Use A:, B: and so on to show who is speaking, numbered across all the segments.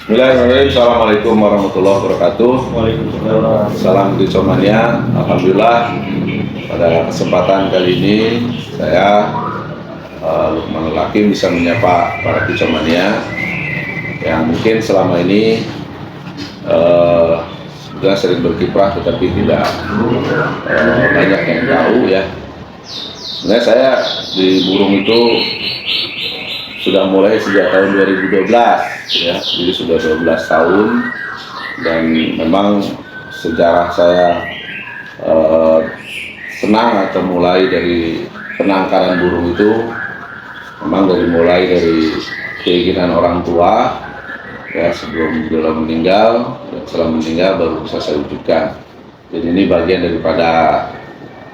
A: Bismillahirrahmanirrahim. Assalamualaikum warahmatullahi wabarakatuh.
B: Waalaikumsalam.
A: Salam Kicomania. Alhamdulillah pada kesempatan kali ini saya Lukmanul Hakim bisa menyapa para Kicomania yang mungkin selama ini sudah sering berkiprah tetapi tidak banyak yang tahu ya. Sebenarnya saya di burung itu sudah mulai sejak tahun 2012 ya, jadi sudah 12 tahun dan memang sejarah saya senang atau mulai dari penangkaran burung itu memang mulai dari keinginan orang tua ya, sebelum beliau meninggal dan setelah meninggal baru bisa saya wujudkan. Jadi ini bagian daripada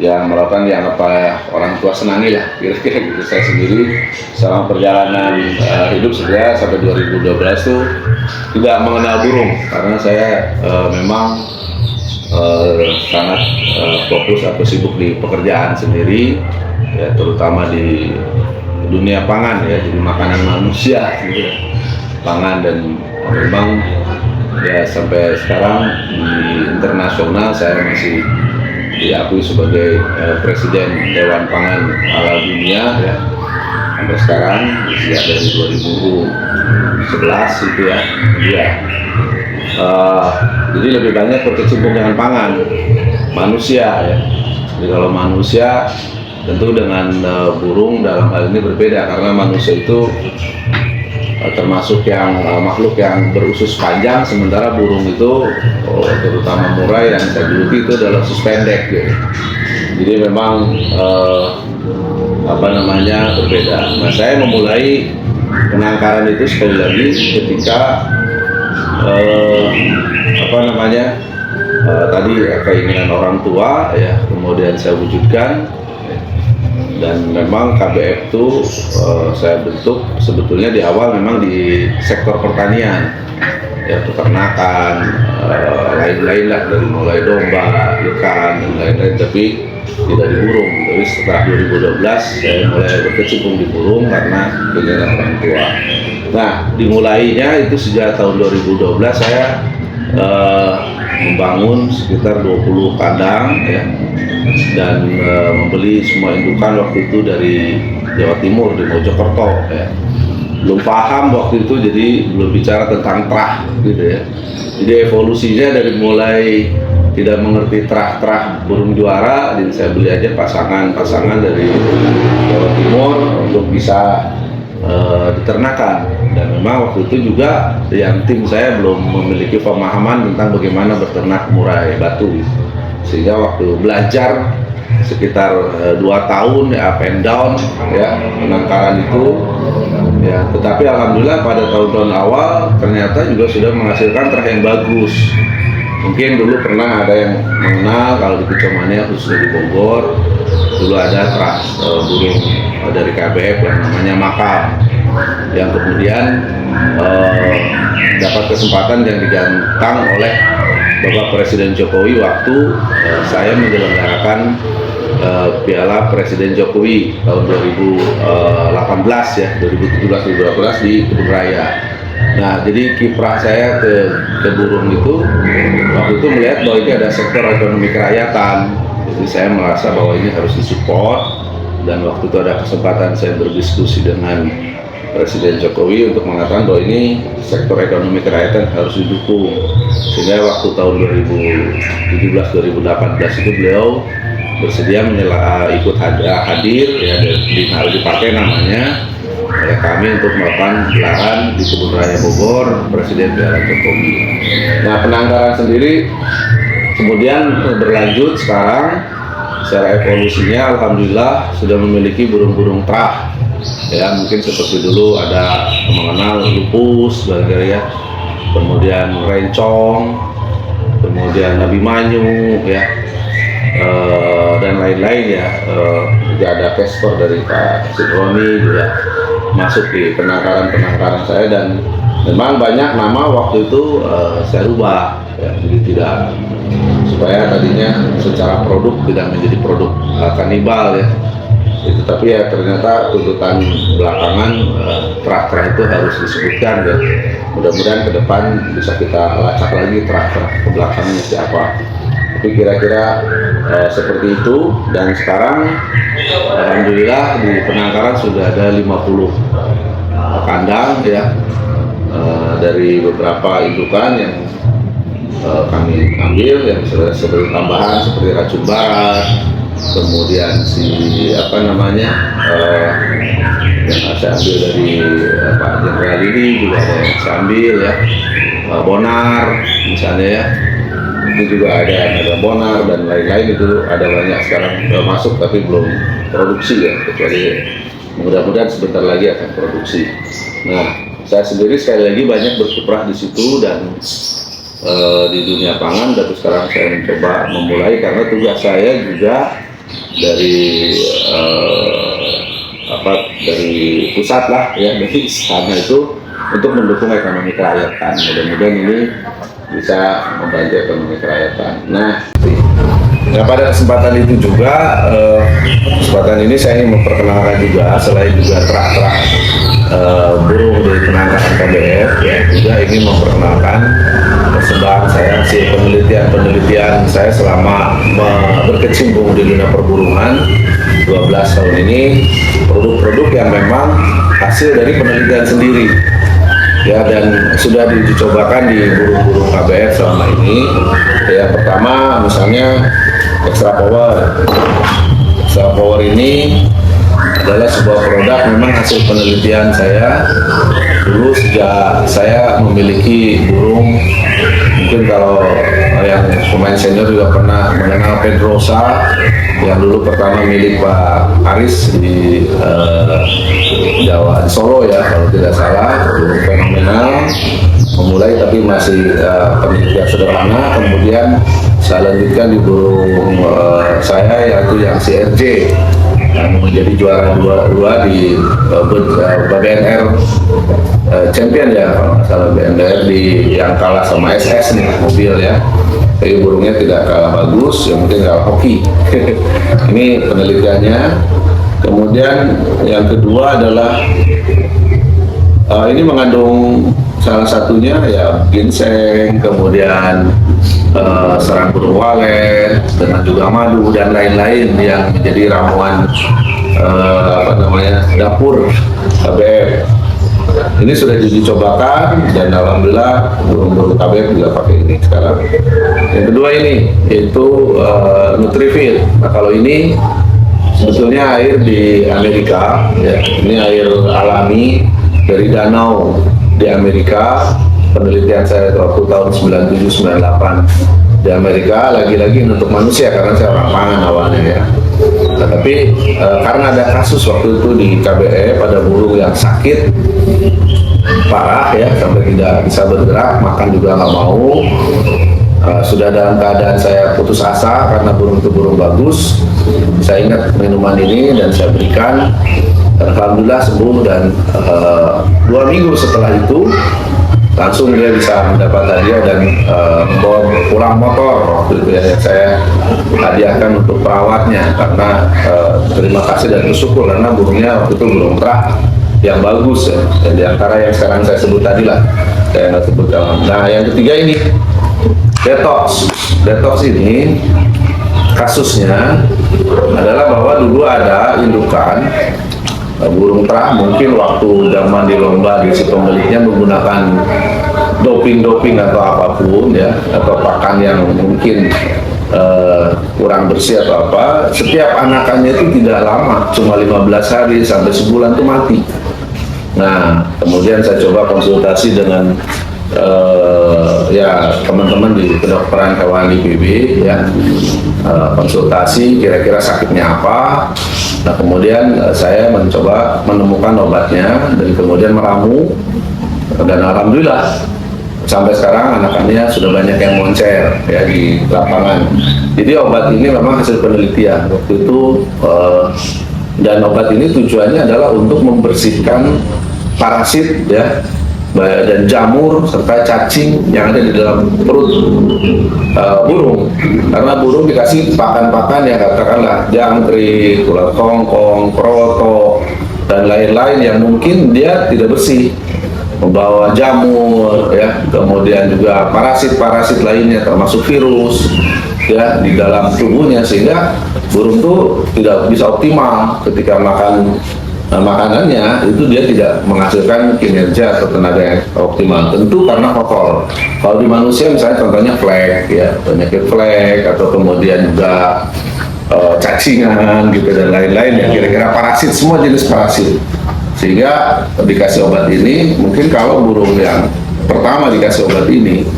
A: yang melakukan yang apa orang tua senangi lah kira-kira gitu. Saya sendiri selama perjalanan hidup sebenarnya sampai 2012 itu tidak mengenal burung karena saya memang sangat fokus atau sibuk di pekerjaan sendiri ya, terutama di dunia pangan ya, jadi makanan manusia gitu ya, pangan. Dan memang ya sampai sekarang di internasional saya masih diakui sebagai Presiden Dewan Pangan Halal Dunia ya, sampai sekarang sejak dari 2011 itu ya. Jadi lebih banyak berkecimpung dengan pangan manusia ya. Jadi kalau manusia tentu dengan burung dalam hal ini berbeda karena manusia itu termasuk yang makhluk yang berusus panjang, sementara burung itu terutama murai yang saya geluti itu adalah usus pendek gitu. Jadi memang berbeda. Nah, saya memulai penangkaran itu sekali lagi ketika tadi keinginan orang tua ya, kemudian saya wujudkan. Dan memang KBF itu saya bentuk sebetulnya di awal memang di sektor pertanian ya, peternakan, lain-lain lah, dari mulai domba, ikan dan lain-lain, tapi tidak di burung. Tapi setelah 2012 saya mulai berkecimpung di burung karena keinginan orang tua. Nah, dimulainya itu sejak tahun 2012 saya membangun sekitar 20 kandang ya, dan membeli semua indukan waktu itu dari Jawa Timur, di Mojokerto ya. Belum paham waktu itu, jadi belum bicara tentang terah gitu ya. Jadi evolusinya dari mulai tidak mengerti terah burung juara, jadi saya beli aja pasangan dari Jawa Timur untuk bisa diternakan. Dan memang waktu itu juga yang tim saya belum memiliki pemahaman tentang bagaimana berternak murai batu, sehingga waktu belajar sekitar 2 tahun ya, up and down ya, penangkaran itu ya, tetapi alhamdulillah pada tahun-tahun awal ternyata juga sudah menghasilkan terah yang bagus. Mungkin dulu pernah ada yang mengenal, kalau di Kicomania khususnya di Bogor dulu ada terah burung dari KBF yang namanya Makam, yang kemudian dapat kesempatan yang digantang oleh Bapak Presiden Jokowi waktu saya menyelenggarakan Piala Presiden Jokowi tahun 2018 ya, 2017-2018 di Kebun Raya. Nah, jadi kiprah saya ke burung itu waktu itu melihat bahwa ini ada sektor ekonomi kerakyatan. Jadi saya merasa bahwa ini harus disupport, dan waktu itu ada kesempatan saya berdiskusi dengan Presiden Jokowi untuk mengatakan bahwa ini sektor ekonomi kerakyatan harus didukung. Sehingga waktu tahun 2017-2018 itu beliau bersedia ikut hadir ya, dipakai namanya oleh kami untuk melakukan gelaran di Kebun Raya Bogor Presiden Piala Jokowi. Nah, penangkaran sendiri kemudian berlanjut sekarang secara evolusinya alhamdulillah sudah memiliki burung-burung terah ya, mungkin seperti dulu ada mengenal lupus barangkali ya, kemudian rencong, kemudian Nabi Manyu ya, dan lain-lain ya. Juga ada Vesper dari Pak Sidroni juga masuk di penangkaran saya, dan memang banyak nama waktu itu saya rubah ya, jadi tidak, supaya tadinya secara produk tidak menjadi produk kanibal ya. itu. Tapi ya ternyata tuntutan belakangan terah-terah itu harus disebutkan ya. Mudah-mudahan ke depan bisa kita lacak lagi terah-terah ke belakangnya siapa. Tapi kira-kira seperti itu. Dan sekarang alhamdulillah di penangkaran sudah ada 50 kandang ya, dari beberapa indukan yang kami ambil yang seperti tambahan seperti racun barat, kemudian yang saya ambil dari Pak Jenderal ini juga ada yang saya ambil ya, bonar misalnya ya, itu juga ada bonar dan lain-lain, itu ada banyak sekarang masuk tapi belum produksi ya, kecuali mudah-mudahan sebentar lagi akan produksi. Nah, saya sendiri sekali lagi banyak berkiprah di situ dan di dunia pangan, dan sekarang saya mencoba memulai karena tugas saya juga dari dari pusat lah ya, dari istana itu untuk mendukung ekonomi kerakyatan. Mudah-mudahan ini bisa membantu ekonomi kerakyatan. Nah, pada kesempatan itu juga, kesempatan ini saya ingin memperkenalkan juga, selain juga terah-terah buruh dari penangkaran KBF, ya, juga ingin memperkenalkan persembahan saya hasil penelitian saya selama berkecimpung di dunia perburuan 12 tahun ini, produk-produk yang memang hasil dari penelitian sendiri ya, dan sudah dicobakan di burung-burung KBF selama ini ya. Pertama misalnya Extra Power ini adalah sebuah produk memang hasil penelitian saya dulu sejak saya memiliki burung. Mungkin kalau yang pemain senior juga pernah mengenal Pedrosa yang dulu pertama milik Pak Aris di Jawa, di Solo ya kalau tidak salah, burung fenomenal, memulai tapi masih penelitian sederhana. Kemudian saya lanjutkan di burung saya yaitu yang CRJ yang menjadi juara dua di BNR champion ya kalau nggak salah, BNR di yang kalah sama SS nih mobil ya. Tapi burungnya tidak kalah bagus, yang mungkin kalah hoki. Ini penelitiannya. Kemudian yang kedua adalah ini mengandung salah satunya ya ginseng, kemudian serang burung walet, dengan juga madu dan lain-lain yang menjadi ramuan dapur KBF. Ini sudah dicobakan dan alhamdulillah burung-burung KBF juga pakai ini sekarang. Yang kedua ini yaitu Nutrifit. Nah, kalau ini sebetulnya air di Amerika ya. Ini air alami dari danau di Amerika. Penelitian saya waktu tahun 97-98 di Amerika, lagi-lagi untuk manusia karena saya orang pangan awalnya ya. Nah, tapi karena ada kasus waktu itu di KBE pada burung yang sakit parah ya, sampai tidak bisa bergerak, makan juga nggak mau. Sudah dalam keadaan saya putus asa karena burung itu burung bagus. Saya ingat minuman ini dan saya berikan, dan alhamdulillah sembuh. Dan 2 minggu setelah itu langsung dia bisa mendapat hadiah dan membawa pulang motor waktu itu ya, yang saya hadiahkan untuk perawatnya karena terima kasih dan bersyukur karena burungnya waktu itu burung terah yang bagus ya, dan diantara yang sekarang saya sebut tadi lah, saya nggak sebut dalam. Nah, yang ketiga ini detox. Detox ini kasusnya adalah bahwa dulu ada indukan burung terah, mungkin waktu zaman di lomba di si pemiliknya menggunakan doping atau apapun ya, atau pakan yang mungkin kurang bersih atau apa, setiap anakannya itu tidak lama, cuma 15 hari sampai sebulan itu mati. Nah, kemudian saya coba konsultasi dengan ya teman-teman di kedokteran hewan IPB ya, konsultasi kira-kira sakitnya apa. Nah, kemudian saya mencoba menemukan obatnya dan kemudian meramu, dan alhamdulillah sampai sekarang anakannya sudah banyak yang moncer ya di lapangan. Jadi obat ini memang hasil penelitian waktu itu, dan obat ini tujuannya adalah untuk membersihkan parasit ya dan jamur serta cacing yang ada di dalam perut burung. Karena burung dikasih pakan-pakan yang katakanlah jangkrik, ulat kongkong, kroto, dan lain-lain yang mungkin dia tidak bersih, membawa jamur, ya, kemudian juga parasit-parasit lainnya termasuk virus, ya, di dalam tubuhnya, sehingga burung tuh tidak bisa optimal ketika makan makanannya, itu dia tidak menghasilkan kinerja atau tenaga yang optimal, tentu karena kotor. Kalau di manusia misalnya contohnya flek, ya, penyakit flek, atau kemudian juga cacingan gitu dan lain-lain, yang kira-kira parasit, semua jenis parasit. Sehingga dikasih obat ini, mungkin kalau burung yang pertama dikasih obat ini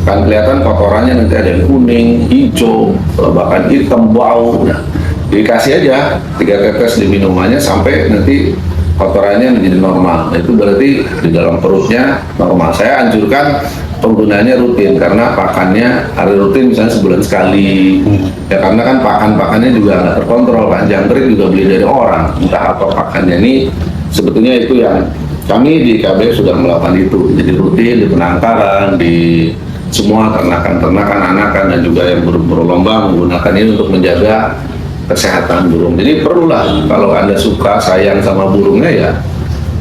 A: kan kelihatan kotorannya nanti ada yang kuning, hijau, bahkan hitam, bau. Nah, dikasih aja 3 tetes di minumannya sampai nanti kotorannya menjadi normal. Nah, itu berarti di dalam perutnya normal. Saya anjurkan penggunaannya rutin, karena pakannya hari rutin, misalnya sebulan sekali. Ya, karena kan pakannya juga nggak terkontrol kan. Jangkrik juga beli dari orang, entah apa pakannya. Ini sebetulnya itu yang kami di KBF sudah melakukan itu. Jadi rutin di penangkaran, di semua ternakan-ternakan, anakan, dan juga yang burung-burung lomba menggunakan ini untuk menjaga kesehatan burung. Jadi perlulah kalau Anda suka, sayang sama burungnya, ya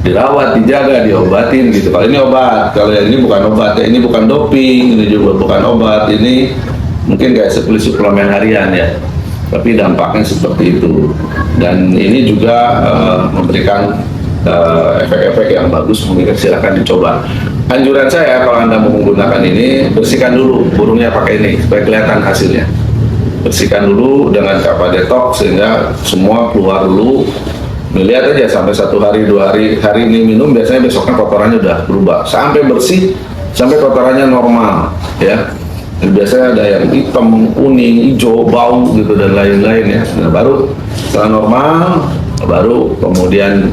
A: dirawat, dijaga, diobatin gitu. Kalau ini obat, kalau yang ini bukan obat, ya, ini bukan doping, ini juga bukan obat, ini mungkin kayak seperti suplemen harian, ya, tapi dampaknya seperti itu. Dan ini juga memberikan efek-efek yang bagus. Mungkin silakan dicoba. Anjuran saya, kalau Anda mau menggunakan ini, bersihkan dulu burungnya pakai ini supaya kelihatan hasilnya. Bersihkan dulu dengan kapal detox sehingga semua keluar dulu. Lihat aja sampai 1 hari 2 hari, hari ini minum, biasanya besoknya kotorannya udah berubah sampai bersih, sampai kotorannya normal, ya. Dan biasanya ada yang hitam, kuning, hijau, bau gitu dan lain-lain, ya. Nah, baru setelah normal, baru kemudian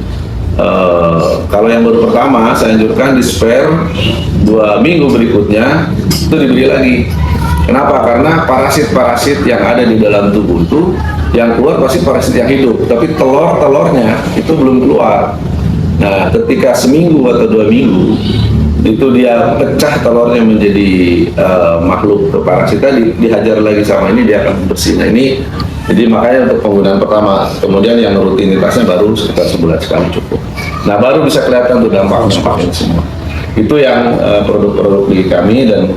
A: kalau yang baru pertama saya anjurkan di spare 2 minggu berikutnya itu diberi lagi. Kenapa? Karena parasit-parasit yang ada di dalam tubuh itu yang keluar pasti parasit yang hidup, tapi telurnya itu belum keluar. Nah, ketika seminggu atau 2 minggu itu dia pecah telurnya menjadi makhluk parasit tadi, dihajar lagi sama ini, dia akan bersih. Nah, ini jadi makanya untuk penggunaan pertama, kemudian yang rutinitasnya baru sekitar sebulan sekali cukup. Nah, baru bisa kelihatan tuh dampaknya semua. Itu yang produk-produk di kami, dan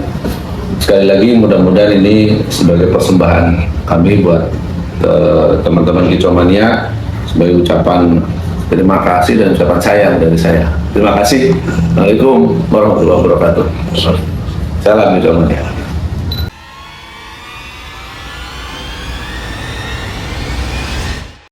A: sekali lagi mudah-mudahan ini sebagai persembahan kami buat teman-teman Kicomania sebagai ucapan terima kasih dan ucapan sayang dari saya. Terima kasih. Assalamualaikum warahmatullahi wabarakatuh. Salam Kicomania.